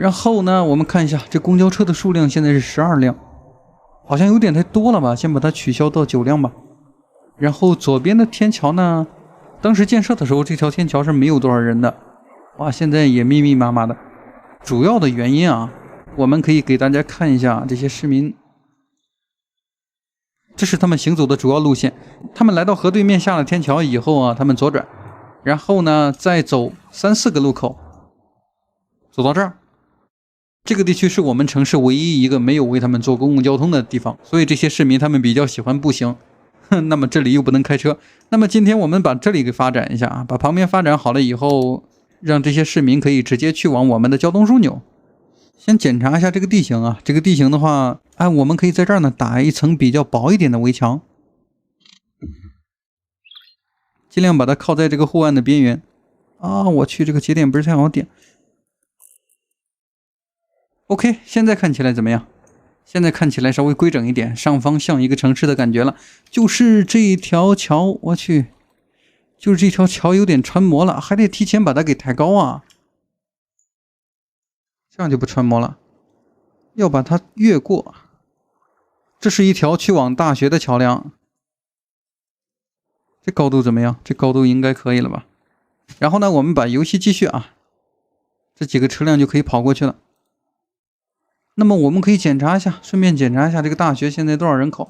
然後呢，我們看一下這公交車的數量現在是12輛，好像有點太多了吧，先把它取消到9輛吧。然後左邊的天橋呢，當時建設的時候这條天橋是沒有多少人的，哇，現在也密密麻麻的。主要的原因啊，我們可以給大家看一下这些市民，這是他們行走的主要路線。他們來到河對面下了天橋以後啊，他們左轉，然後呢再走3、4個路口，走到這兒。這個地區是我們城市唯一一個沒有為他們做公共交通的地方，所以這些市民他們比較喜歡步行。那麼這裡又不能開車，那麼今天我們把這裡給發展一下啊，把旁邊發展好了以後，讓這些市民可以直接去往我們的交通枢紐。先檢查一下這個地形啊，這個地形的話，我們可以在這兒呢打一層比較薄一點的圍牆，盡量把它靠在這個護岸的邊緣。啊，我去，這個節點不是太好點。OK， 現在看起來怎麼樣？現在看起来稍微規整一點，上方像一個城市的感覺了。就是這條橋，我去，就是這條橋有點穿模了，還得提前把它給抬高啊。這樣就不穿模了，要把它越過。這是一條去往大學的橋梁，這高度怎麼樣？這高度應該可以了吧？然後呢，我們把遊戲繼續啊，這幾個車輛就可以跑過去了。那麼我們可以檢查一下，順便檢查一下這個大學現在多少人口。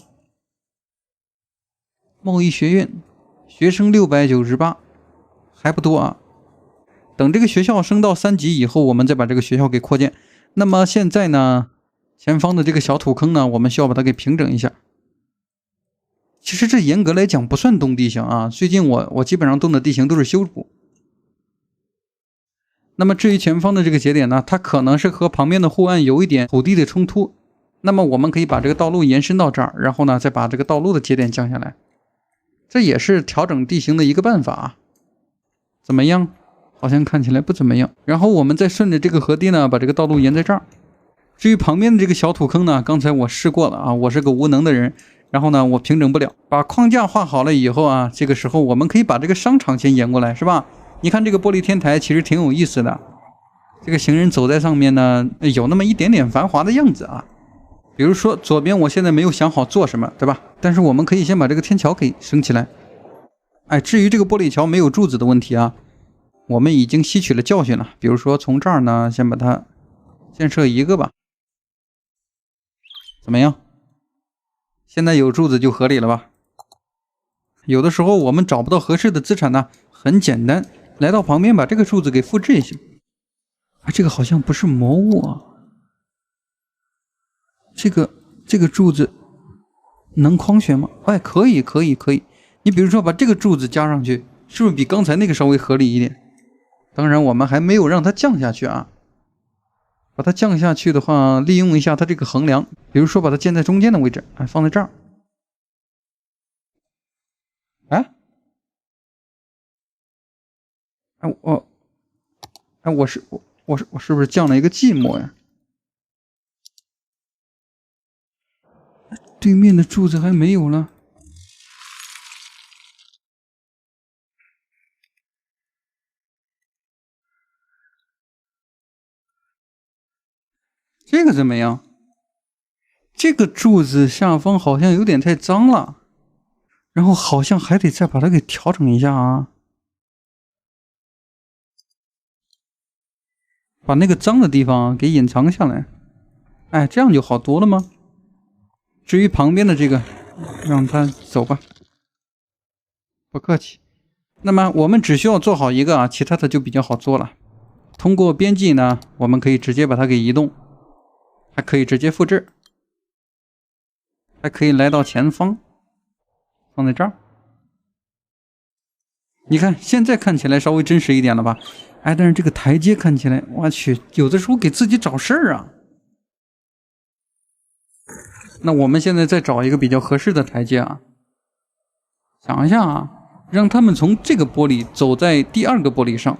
貿易學院學生698，還不多啊。等這個學校升到3級以後，我們再把這個學校給擴建。那麼現在呢，前方的這個小土坑呢，我們需要把它給平整一下。其實這嚴格來講不算動地形啊，最近我基本上動的地形都是修補。那麼至於前方的這個節點呢，它可能是和旁邊的護岸有一點土地的衝突，那麼我們可以把這個道路延伸到這兒，然後呢再把這個道路的節點降下來，這也是調整地形的一個辦法啊。怎麼樣？好像看起來不怎麼樣。然後我們再順着這個河堤呢，把這個道路沿在這兒。至於旁邊的這個小土坑呢，剛才我試過了啊，我是個無能的人，然後呢我平整不了。把框架畫好了以後啊，這個時候我們可以把這個商場先沿過来，是吧？你看這個玻璃天台其實挺有意思的，這個行人走在上面呢，有那麼一點點繁華的樣子啊。比如說左邊我現在沒有想好做什麼，对吧？但是我們可以先把這個天橋給升起來。至於這個玻璃橋沒有柱子的問題啊，我們已經吸取了教訓了。比如說從這兒呢，先把它建設一個吧，怎麼樣？現在有柱子就合理了吧？有的時候我们找不到合適的資產呢，很簡單，來到旁邊把這個柱子給複製一下。這個好像不是魔物啊。這個柱子能框選嗎？可以。你比如說把這個柱子加上去，是不是比剛才那個稍微合理一點？當然我們還沒有讓它降下去啊。把它降下去的話，利用一下它這個橫梁，比如說把它建在中間的位置，放在這兒。我是不是降了一個寂寞呀？對面的柱子還沒有了。這個怎麼樣？這個柱子下方好像有點太髒了，然後好像還得再把它給調整一下啊。把那個髒的地方給隱藏下來，這樣就好多了嗎？至於旁邊的這個，讓它走吧，不客氣。那麼我們只需要做好一個啊，其他的就比較好做了。通過編輯呢，我們可以直接把它給移動，還可以直接複製，還可以來到前方，放在這兒。你看現在看起來稍微真實一點了吧？但是這個台階看起來，我去，有的時候給自己找事兒啊。那我們現在再找一個比較合適的台階啊。想一下啊，讓他們從這個玻璃走在第二個玻璃上。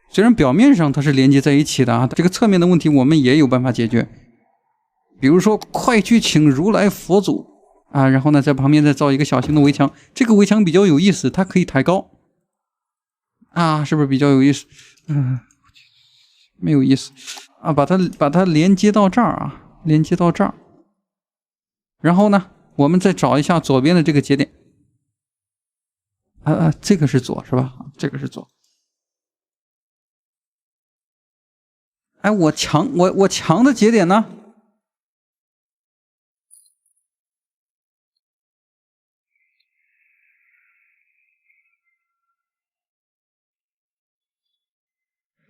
雖然表面上它是連接在一起的啊，這個側面的問題我們也有辦法解決。比如說，快去請如來佛祖。然後呢，在旁邊再造一個小型的圍牆，這個圍牆比較有意思，它可以抬高。啊，是不是比较有意思？没有意思啊，把它连接到这儿啊，连接到这儿。然后呢，我们再找一下左边的这个节点。这个是左是吧？这个是左。哎，我强的节点呢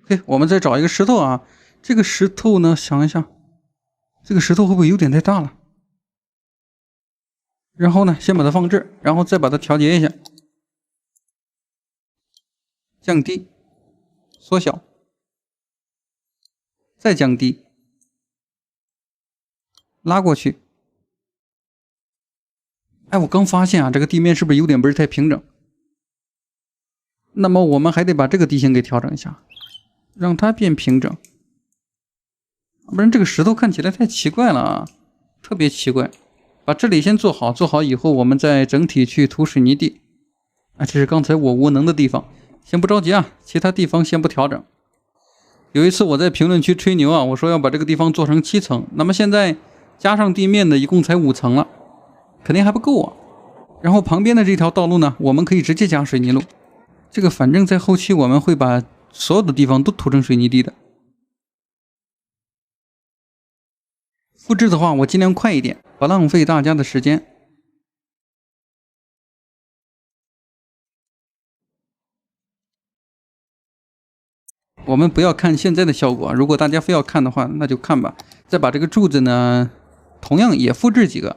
？OK，我们再找一个石头啊。这个石头呢，想一下，这个石头会不会有点太大了？然后呢，先把它放这儿，然後再把它調節一下，降低，縮小，再降低，拉過去。哎，我剛發現啊，這個地面是不是有點不是太平整？那麼我們還得把這個地形給調整一下，讓它變平整。不然這個石頭看起來太奇怪了啊，特別奇怪。把這裡先做好，做好以後我們再整體去塗水泥地。這是剛才我無能的地方，先不着急啊，其他地方先不調整。有一次我在評論區吹牛啊，我說要把這個地方做成7層，那麼現在加上地面的一共才5層了，肯定還不夠啊。然後旁邊的這條道路呢，我們可以直接加水泥路。這個反正在後期我們會把所有的地方都塗成水泥地的。複製的話我盡量快一點，不浪費大家的時間。我們不要看現在的效果，如果大家非要看的話，那就看吧。再把這個柱子呢，同樣也複製幾個。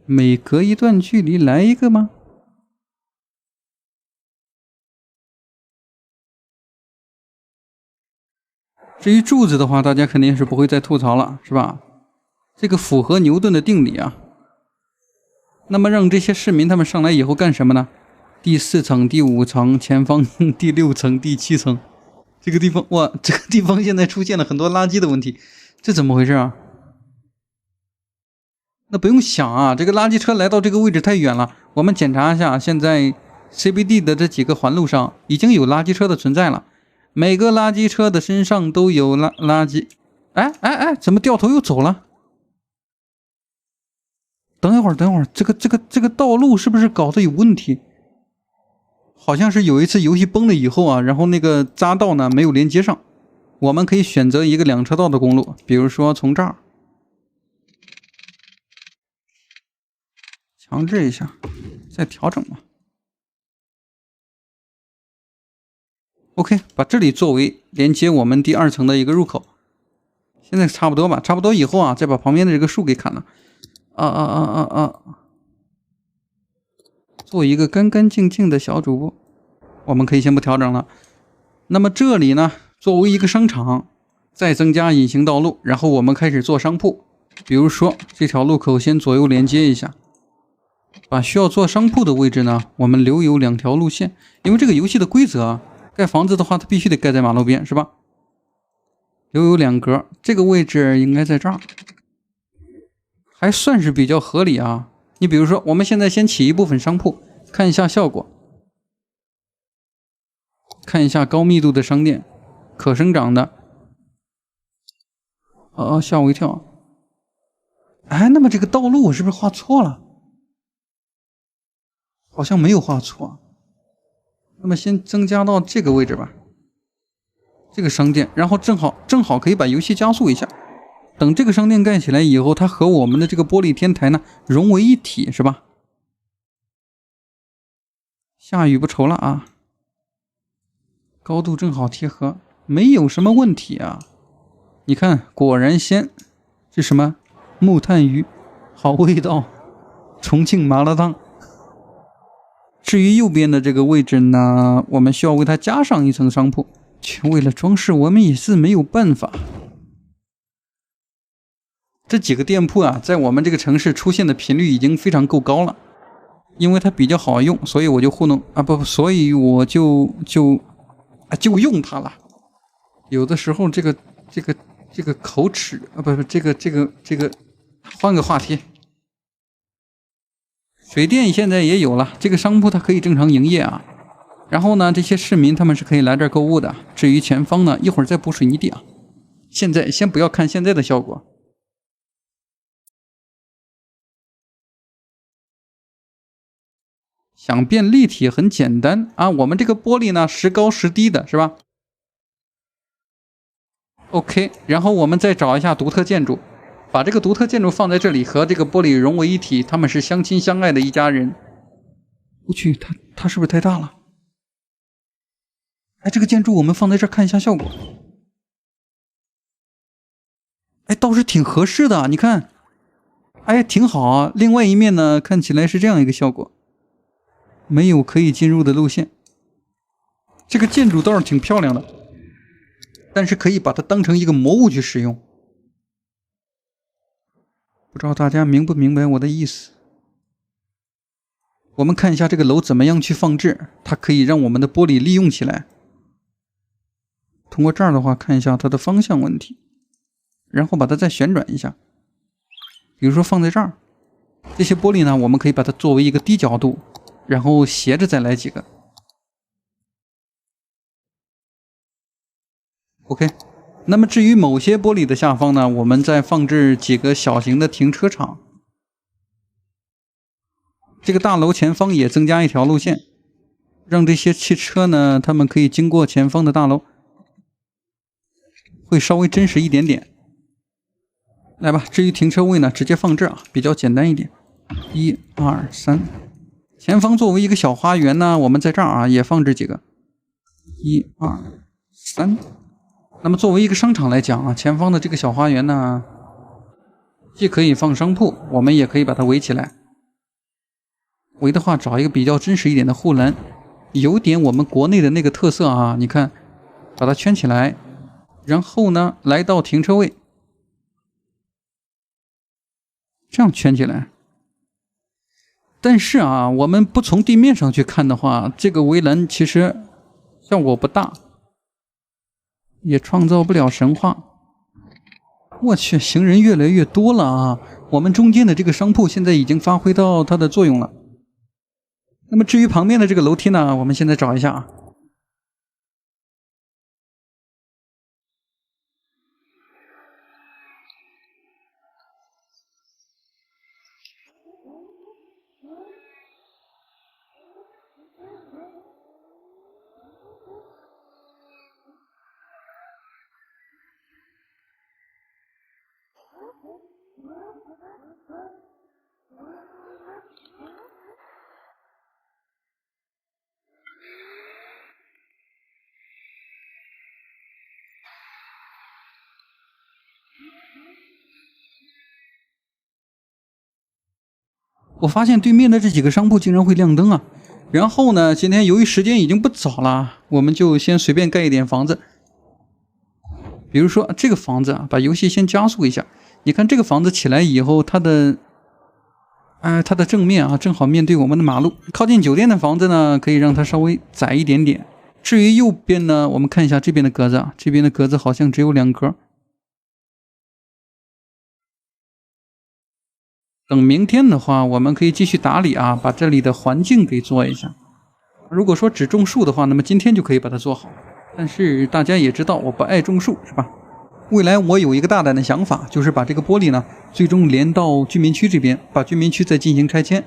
每隔一段距離來一個嗎？至於柱子的話，大家肯定是不會再吐槽了，是吧？這個符合牛頓的定理啊。那麼讓這些市民他們上來以後幹什麼呢？第4層、第5層、前方第6層、第7層。這個地方，哇，這個地方現在出現了很多垃圾的問題，這怎麼回事啊？那不用想啊，這個垃圾車來到這個位置太遠了。我們檢查一下，現在 CBD 的這幾個環路上已經有垃圾車的存在了。每個垃圾車的身上都有垃圾。哎，怎麼掉頭又走了？等一會兒，這個道路是不是搞得有問題？好像是有一次遊戲崩了以後啊，然後那個匝道呢沒有連接上。我們可以選擇一個2車道的公路，比如說從這兒強制一下，再調整吧。OK， 把這裡作為連接我們第2層的一個入口。現在差不多吧，差不多以後啊，再把旁邊的這個樹給砍了。做一個乾乾淨淨的小主播。我們可以先不調整了。那麼這裡呢，作為一個商場，再增加隱形道路，然後我們開始做商鋪。比如說這條路口先左右連接一下，把需要做商鋪的位置呢，我們留有2條路線。因為這個遊戲的規則啊，蓋房子的話它必須得蓋在馬路邊，是吧？留有2格，這個位置應該在這兒，還算是比較合理啊。你比如說我們現在先起一部分商鋪，看一下效果，看一下高密度的商店，可生長的。嚇我一跳。哎，那麼這個道路我是不是畫錯了？好像沒有畫錯。那麼先增加到這個位置吧，這個商店，然後正好可以把遊戲加速一下。等這個商店蓋起來以後，它和我們的這個玻璃天台呢融為一體，是吧？下雨不愁了啊，高度正好貼合，沒有什麼問題啊。你看，果然鮮，是什麼？木炭魚，好味道，重慶麻辣燙。至於右邊的這個位置呢，我們需要為它加上一層商鋪，卻為了裝飾，我們也是沒有辦法。這幾個店鋪啊，在我們這個城市出現的頻率已經非常夠高了，因為它比較好用，所以我就糊弄啊，所以我就用它了。有的時候這個口齒啊，這個，換個話題。水電現在也有了，這個商鋪它可以正常營業啊。然後呢，這些市民他們是可以来這兒購物的。至於前方呢，一會兒再補水泥地啊。現在先不要看现在的效果。想变立体很簡單啊，我們這個玻璃呢，時高時低的是吧 ？OK， 然後我們再找一下獨特建築，把這個獨特建築放在這裡，和這個玻璃融為一體，他們是相親相愛的一家人。我去，它是不是太大了？哎，這個建築我們放在這兒看一下效果。哎，倒是挺合適的，你看，哎，挺好啊。另外一面呢，看起來是這樣一個效果，沒有可以進入的路線。這個建築倒是挺漂亮的，但是可以把它當成一個魔物去使用。不知道大家明不明白我的意思？我們看一下這個樓怎麼樣去放置，它可以讓我們的玻璃利用起來。通過這兒的話，看一下它的方向問題。然後把它再旋轉一下，比如說放在這兒，這些玻璃呢，我們可以把它作為一個低角度，然後斜着再來幾個。OK， 那麼至於某些玻璃的下方呢，我們再放置幾個小型的停車場。這個大樓前方也增加一條路線，讓這些汽車呢，他們可以經過前方的大樓，會稍微真實一點點。來吧，至於停車位呢，直接放這啊，比較簡單一點。1、2、3，前方作為一個小花園呢，我們在這兒啊也放置幾個。1、2、3。那麼作為一個商場來講啊，前方的這個小花園呢，既可以放商鋪，我們也可以把它圍起來。圍的话，找一個比較真實一點的護欄，有點我們國內的那個特色啊。你看，把它圈起來，然後呢，來到停車位。這樣圈起來，但是啊，我們不從地面上去看的話，這個圍欄其實效果不大，也創造不了神話。我去，行人越來越多了啊！我們中間的這個商鋪現在已經發揮到它的作用了。那麼至於旁邊的這個樓梯呢，我們現在找一下啊。我发现对面的这幾個商鋪竟然會亮燈啊！然後呢，今天由於時間已經不早了，我們就先隨便蓋一點房子。比如說這個房子啊，把遊戲先加速一下。你看這個房子起來以後，它的正面啊，正好面對我們的馬路。靠近酒店的房子呢，可以讓它稍微窄一點點。至於右邊呢，我們看一下這邊的格子啊，這邊的格子好像只有2格。等明天的話，我們可以繼續打理啊，把這裡的環境給做一下。如果說只種樹的話，那麼今天就可以把它做好。但是大家也知道，我不愛種樹，是吧？未來我有一個大膽的想法，就是把這個玻璃呢，最終連到居民區這邊，把居民區再進行拆遷。